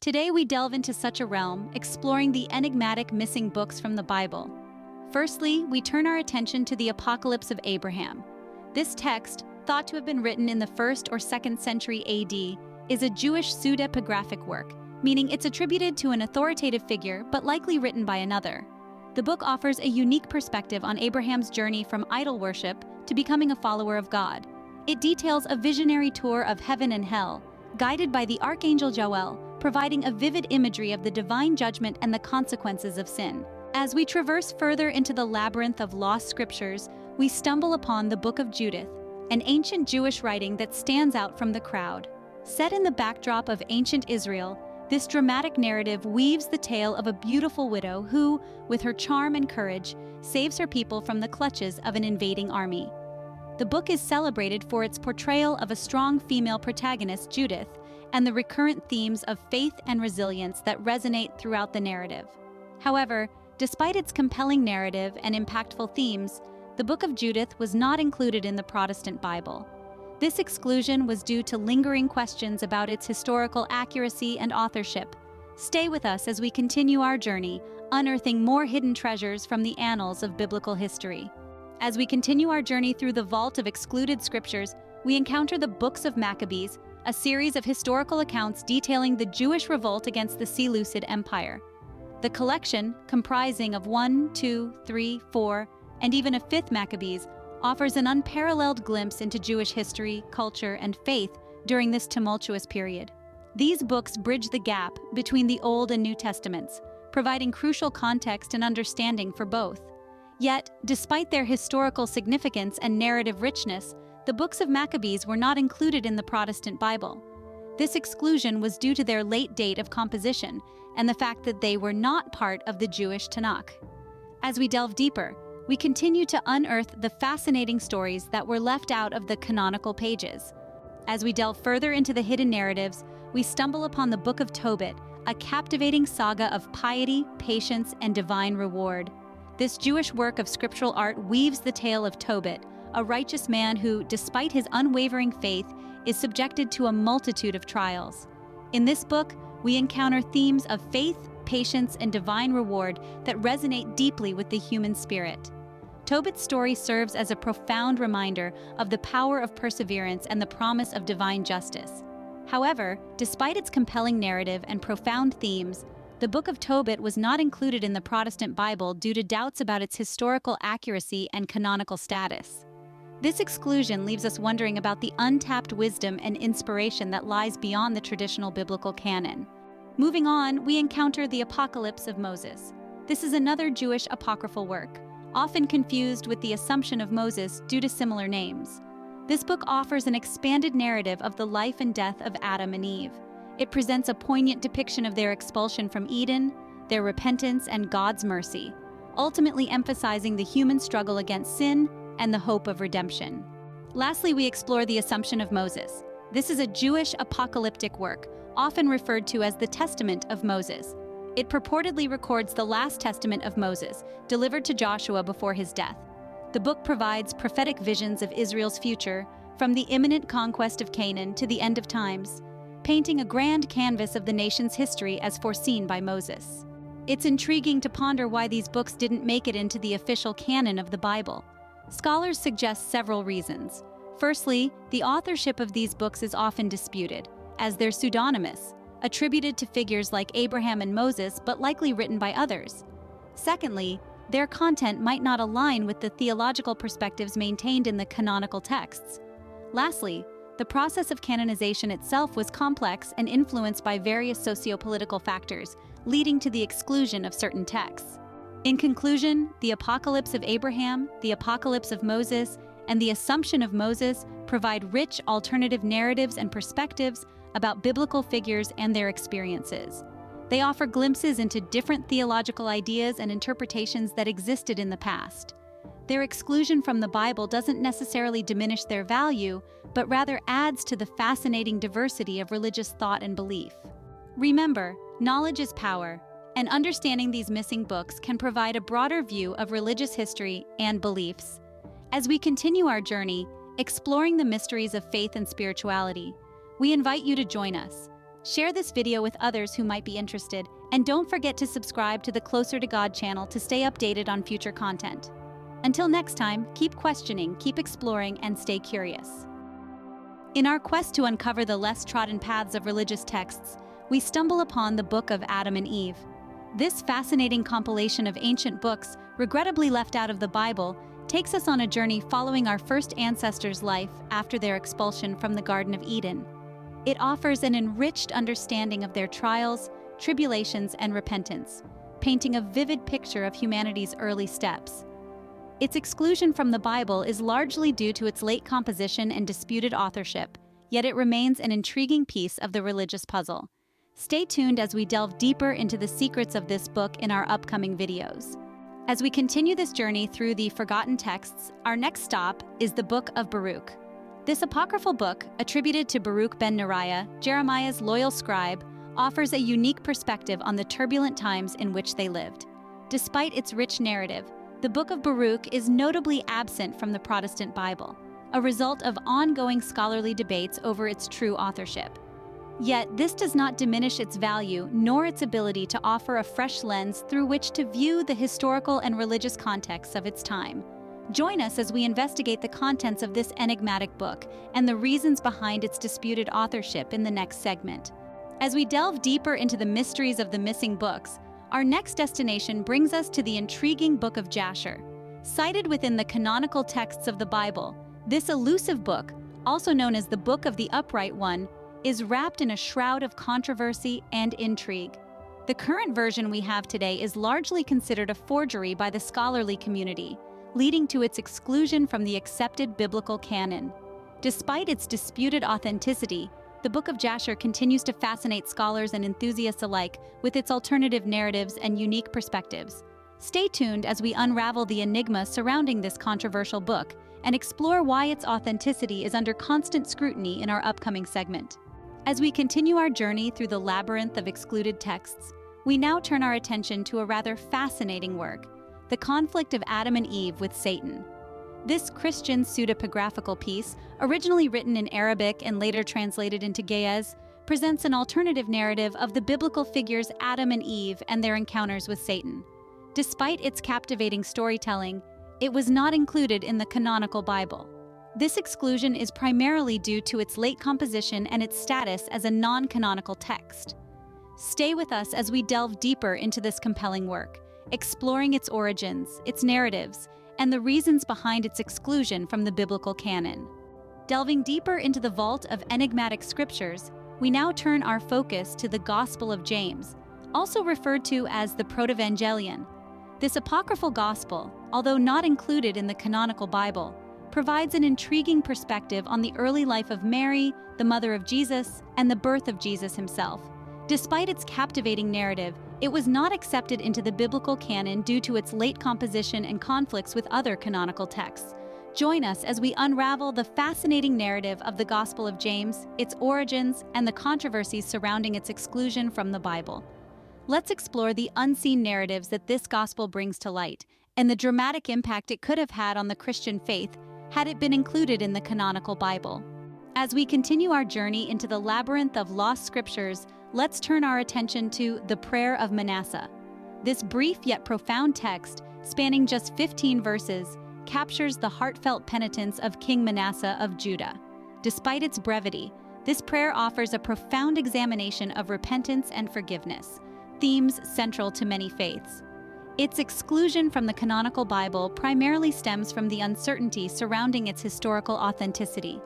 Today we delve into such a realm, exploring the enigmatic missing books from the Bible. Firstly, we turn our attention to the Apocalypse of Abraham. This text, thought to have been written in the 1st or 2nd century AD, is a Jewish pseudepigraphic work, meaning it's attributed to an authoritative figure but likely written by another. The book offers a unique perspective on Abraham's journey from idol worship to becoming a follower of God. It details a visionary tour of heaven and hell, guided by the archangel Joel, providing a vivid imagery of the divine judgment and the consequences of sin. As we traverse further into the labyrinth of lost scriptures, we stumble upon the Book of Judith, an ancient Jewish writing that stands out from the crowd. Set in the backdrop of ancient Israel, this dramatic narrative weaves the tale of a beautiful widow who, with her charm and courage, saves her people from the clutches of an invading army. The book is celebrated for its portrayal of a strong female protagonist, Judith, and the recurrent themes of faith and resilience that resonate throughout the narrative. However, despite its compelling narrative and impactful themes, the Book of Judith was not included in the Protestant Bible. This exclusion was due to lingering questions about its historical accuracy and authorship. Stay with us as we continue our journey, unearthing more hidden treasures from the annals of biblical history. As we continue our journey through the vault of excluded scriptures, we encounter the books of Maccabees, a series of historical accounts detailing the Jewish revolt against the Seleucid Empire. The collection, comprising of 1, 2, 3, 4, and even a 5th Maccabees, offers an unparalleled glimpse into Jewish history, culture, and faith during this tumultuous period. These books bridge the gap between the Old and New Testaments, providing crucial context and understanding for both. Yet, despite their historical significance and narrative richness, the books of Maccabees were not included in the Protestant Bible. This exclusion was due to their late date of composition and the fact that they were not part of the Jewish Tanakh. As we delve deeper, we continue to unearth the fascinating stories that were left out of the canonical pages. As we delve further into the hidden narratives, we stumble upon the Book of Tobit, a captivating saga of piety, patience, and divine reward. This Jewish work of scriptural art weaves the tale of Tobit, a righteous man who, despite his unwavering faith, is subjected to a multitude of trials. In this book, we encounter themes of faith, patience, and divine reward that resonate deeply with the human spirit. Tobit's story serves as a profound reminder of the power of perseverance and the promise of divine justice. However, despite its compelling narrative and profound themes, the Book of Tobit was not included in the Protestant Bible due to doubts about its historical accuracy and canonical status. This exclusion leaves us wondering about the untapped wisdom and inspiration that lies beyond the traditional biblical canon. Moving on, we encounter the Apocalypse of Moses. This is another Jewish apocryphal work, often confused with the Assumption of Moses due to similar names. This book offers an expanded narrative of the life and death of Adam and Eve. It presents a poignant depiction of their expulsion from Eden, their repentance, and God's mercy, ultimately emphasizing the human struggle against sin and the hope of redemption. Lastly, we explore the Assumption of Moses. This is a Jewish apocalyptic work, often referred to as the Testament of Moses. It purportedly records the last testament of Moses, delivered to Joshua before his death. The book provides prophetic visions of Israel's future, from the imminent conquest of Canaan to the end of times, painting a grand canvas of the nation's history as foreseen by Moses. It's intriguing to ponder why these books didn't make it into the official canon of the Bible. Scholars suggest several reasons. Firstly, the authorship of these books is often disputed, as they're pseudonymous, attributed to figures like Abraham and Moses, but likely written by others. Secondly, their content might not align with the theological perspectives maintained in the canonical texts. Lastly, the process of canonization itself was complex and influenced by various socio-political factors, leading to the exclusion of certain texts. In conclusion, the Apocalypse of Abraham, the Apocalypse of Moses, and the Assumption of Moses provide rich alternative narratives and perspectives about biblical figures and their experiences. They offer glimpses into different theological ideas and interpretations that existed in the past. Their exclusion from the Bible doesn't necessarily diminish their value, but rather adds to the fascinating diversity of religious thought and belief. Remember, knowledge is power, and understanding these missing books can provide a broader view of religious history and beliefs. As we continue our journey, exploring the mysteries of faith and spirituality, we invite you to join us. Share this video with others who might be interested, and don't forget to subscribe to the Closer to God channel to stay updated on future content. Until next time, keep questioning, keep exploring, and stay curious. In our quest to uncover the less trodden paths of religious texts, we stumble upon the Book of Adam and Eve. This fascinating compilation of ancient books, regrettably left out of the Bible, takes us on a journey following our first ancestors' life after their expulsion from the Garden of Eden. It offers an enriched understanding of their trials, tribulations, and repentance, painting a vivid picture of humanity's early steps. Its exclusion from the Bible is largely due to its late composition and disputed authorship, yet it remains an intriguing piece of the religious puzzle. Stay tuned as we delve deeper into the secrets of this book in our upcoming videos. As we continue this journey through the forgotten texts, our next stop is the Book of Baruch. This apocryphal book, attributed to Baruch ben Neriah, Jeremiah's loyal scribe, offers a unique perspective on the turbulent times in which they lived. Despite its rich narrative, the Book of Baruch is notably absent from the Protestant Bible, a result of ongoing scholarly debates over its true authorship. Yet, this does not diminish its value nor its ability to offer a fresh lens through which to view the historical and religious contexts of its time. Join us as we investigate the contents of this enigmatic book and the reasons behind its disputed authorship in the next segment. As we delve deeper into the mysteries of the missing books, our next destination brings us to the intriguing Book of Jasher. Cited within the canonical texts of the Bible, this elusive book, also known as the Book of the Upright One, is wrapped in a shroud of controversy and intrigue. The current version we have today is largely considered a forgery by the scholarly community, leading to its exclusion from the accepted biblical canon. Despite its disputed authenticity, the Book of Jasher continues to fascinate scholars and enthusiasts alike with its alternative narratives and unique perspectives. Stay tuned as we unravel the enigma surrounding this controversial book and explore why its authenticity is under constant scrutiny in our upcoming segment. As we continue our journey through the labyrinth of excluded texts, we now turn our attention to a rather fascinating work, the conflict of Adam and Eve with Satan. This Christian pseudepigraphical piece, originally written in Arabic and later translated into Ge'ez, presents an alternative narrative of the biblical figures Adam and Eve and their encounters with Satan. Despite its captivating storytelling, it was not included in the canonical Bible. This exclusion is primarily due to its late composition and its status as a non-canonical text. Stay with us as we delve deeper into this compelling work, exploring its origins, its narratives, and the reasons behind its exclusion from the biblical canon. Delving deeper into the vault of enigmatic scriptures, we now turn our focus to the Gospel of James, also referred to as the Protevangelion. This apocryphal gospel, although not included in the canonical Bible, provides an intriguing perspective on the early life of Mary, the mother of Jesus, and the birth of Jesus himself. Despite its captivating narrative, it was not accepted into the biblical canon due to its late composition and conflicts with other canonical texts. Join us as we unravel the fascinating narrative of the Gospel of James, its origins, and the controversies surrounding its exclusion from the Bible. Let's explore the unseen narratives that this gospel brings to light, and the dramatic impact it could have had on the Christian faith had it been included in the canonical Bible. As we continue our journey into the labyrinth of lost scriptures, let's turn our attention to the Prayer of Manasseh. This brief yet profound text, spanning just 15 verses, captures the heartfelt penitence of King Manasseh of Judah. Despite its brevity, this prayer offers a profound examination of repentance and forgiveness, themes central to many faiths. Its exclusion from the canonical Bible primarily stems from the uncertainty surrounding its historical authenticity.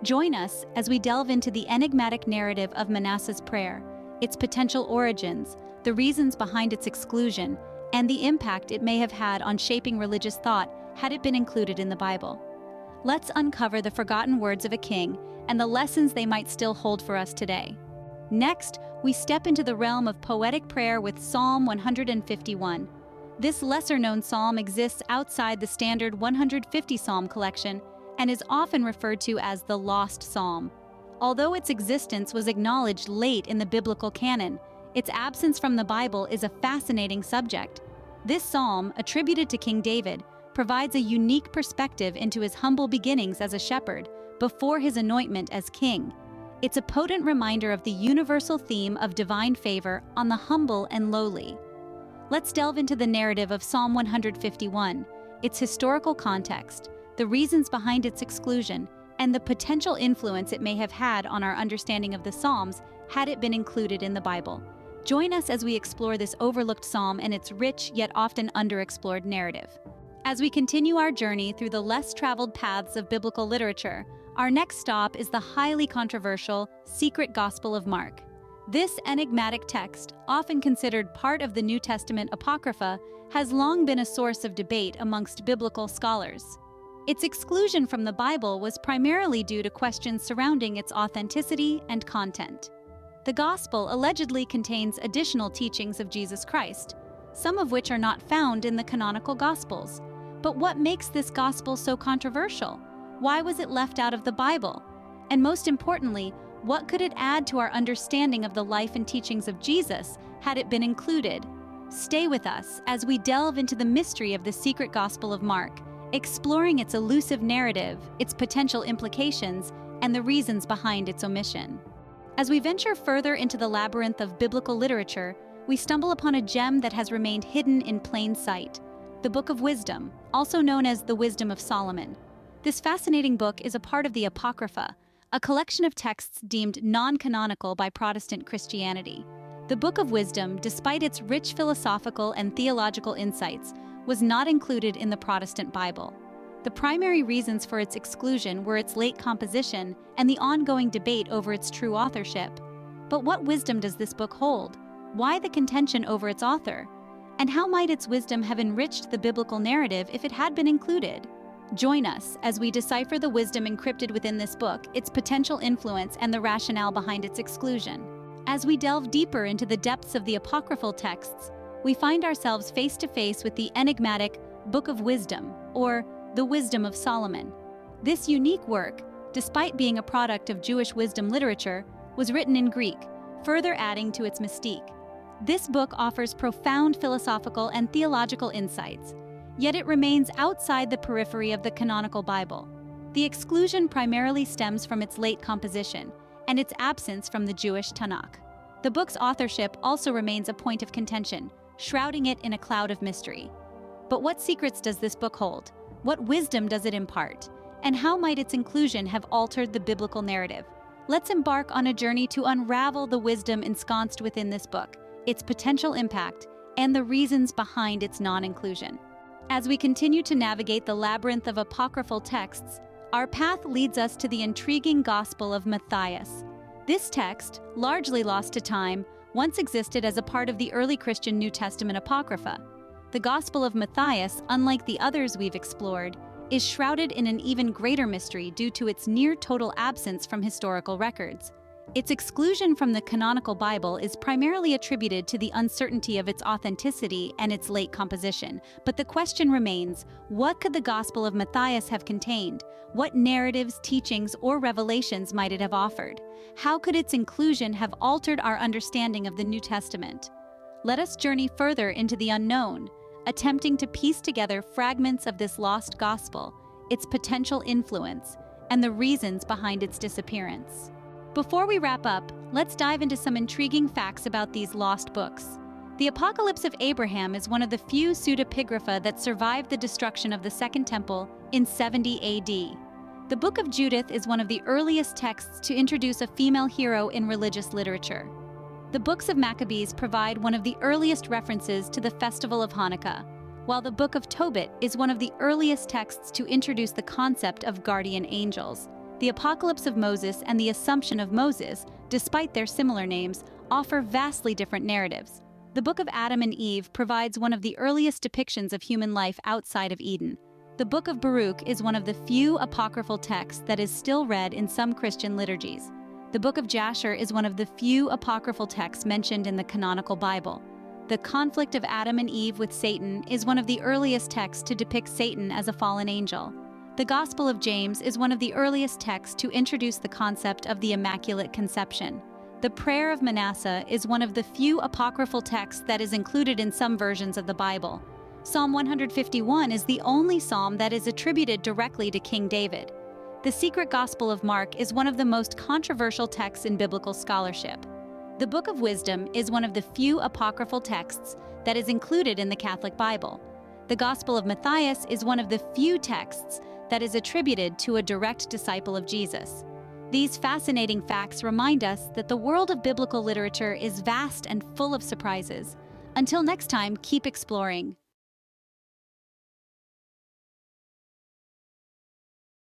Join us as we delve into the enigmatic narrative of Manasseh's prayer, its potential origins, the reasons behind its exclusion, and the impact it may have had on shaping religious thought had it been included in the Bible. Let's uncover the forgotten words of a king and the lessons they might still hold for us today. Next, we step into the realm of poetic prayer with Psalm 151. This lesser-known psalm exists outside the standard 150 psalm collection and is often referred to as the Lost Psalm. Although its existence was acknowledged late in the biblical canon, its absence from the Bible is a fascinating subject. This psalm, attributed to King David, provides a unique perspective into his humble beginnings as a shepherd before his anointment as king. It's a potent reminder of the universal theme of divine favor on the humble and lowly. Let's delve into the narrative of Psalm 151, its historical context, the reasons behind its exclusion, and the potential influence it may have had on our understanding of the Psalms had it been included in the Bible. Join us as we explore this overlooked psalm and its rich yet often underexplored narrative. As we continue our journey through the less traveled paths of biblical literature, our next stop is the highly controversial Secret Gospel of Mark. This enigmatic text, often considered part of the New Testament Apocrypha, has long been a source of debate amongst biblical scholars. Its exclusion from the Bible was primarily due to questions surrounding its authenticity and content. The Gospel allegedly contains additional teachings of Jesus Christ, some of which are not found in the canonical Gospels. But what makes this Gospel so controversial? Why was it left out of the Bible? And most importantly, what could it add to our understanding of the life and teachings of Jesus had it been included? Stay with us as we delve into the mystery of the Secret Gospel of Mark, exploring its elusive narrative, its potential implications, and the reasons behind its omission. As we venture further into the labyrinth of biblical literature, we stumble upon a gem that has remained hidden in plain sight, the Book of Wisdom, also known as the Wisdom of Solomon. This fascinating book is a part of the Apocrypha, a collection of texts deemed non-canonical by Protestant Christianity. The Book of Wisdom, despite its rich philosophical and theological insights, was not included in the Protestant Bible. The primary reasons for its exclusion were its late composition and the ongoing debate over its true authorship. But what wisdom does this book hold? Why the contention over its author? And how might its wisdom have enriched the biblical narrative if it had been included? Join us as we decipher the wisdom encrypted within this book, its potential influence, and the rationale behind its exclusion. As we delve deeper into the depths of the apocryphal texts, we find ourselves face to face with the enigmatic Book of Wisdom, or the Wisdom of Solomon. This unique work, despite being a product of Jewish wisdom literature, was written in Greek, further adding to its mystique. This book offers profound philosophical and theological insights, yet it remains outside the periphery of the canonical Bible. The exclusion primarily stems from its late composition and its absence from the Jewish Tanakh. The book's authorship also remains a point of contention, shrouding it in a cloud of mystery. But what secrets does this book hold? What wisdom does it impart? And how might its inclusion have altered the biblical narrative? Let's embark on a journey to unravel the wisdom ensconced within this book, its potential impact, and the reasons behind its non-inclusion. As we continue to navigate the labyrinth of apocryphal texts, our path leads us to the intriguing Gospel of Matthias. This text, largely lost to time, once existed as a part of the early Christian New Testament Apocrypha. The Gospel of Matthias, unlike the others we've explored, is shrouded in an even greater mystery due to its near-total absence from historical records. Its exclusion from the canonical Bible is primarily attributed to the uncertainty of its authenticity and its late composition. But the question remains, what could the Gospel of Matthias have contained? What narratives, teachings, or revelations might it have offered? How could its inclusion have altered our understanding of the New Testament? Let us journey further into the unknown, attempting to piece together fragments of this lost gospel, its potential influence, and the reasons behind its disappearance. Before we wrap up, let's dive into some intriguing facts about these lost books. The Apocalypse of Abraham is one of the few pseudepigrapha that survived the destruction of the Second Temple in 70 AD. The Book of Judith is one of the earliest texts to introduce a female hero in religious literature. The books of Maccabees provide one of the earliest references to the festival of Hanukkah, while the Book of Tobit is one of the earliest texts to introduce the concept of guardian angels. The Apocalypse of Moses and the Assumption of Moses, despite their similar names, offer vastly different narratives. The Book of Adam and Eve provides one of the earliest depictions of human life outside of Eden. The Book of Baruch is one of the few apocryphal texts that is still read in some Christian liturgies. The Book of Jasher is one of the few apocryphal texts mentioned in the canonical Bible. The conflict of Adam and Eve with Satan is one of the earliest texts to depict Satan as a fallen angel. The Gospel of James is one of the earliest texts to introduce the concept of the Immaculate Conception. The Prayer of Manasseh is one of the few apocryphal texts that is included in some versions of the Bible. Psalm 151 is the only psalm that is attributed directly to King David. The secret Gospel of Mark is one of the most controversial texts in biblical scholarship. The Book of Wisdom is one of the few apocryphal texts that is included in the Catholic Bible. The Gospel of Matthias is one of the few texts that is attributed to a direct disciple of Jesus. These fascinating facts remind us that the world of biblical literature is vast and full of surprises. Until next time, keep exploring.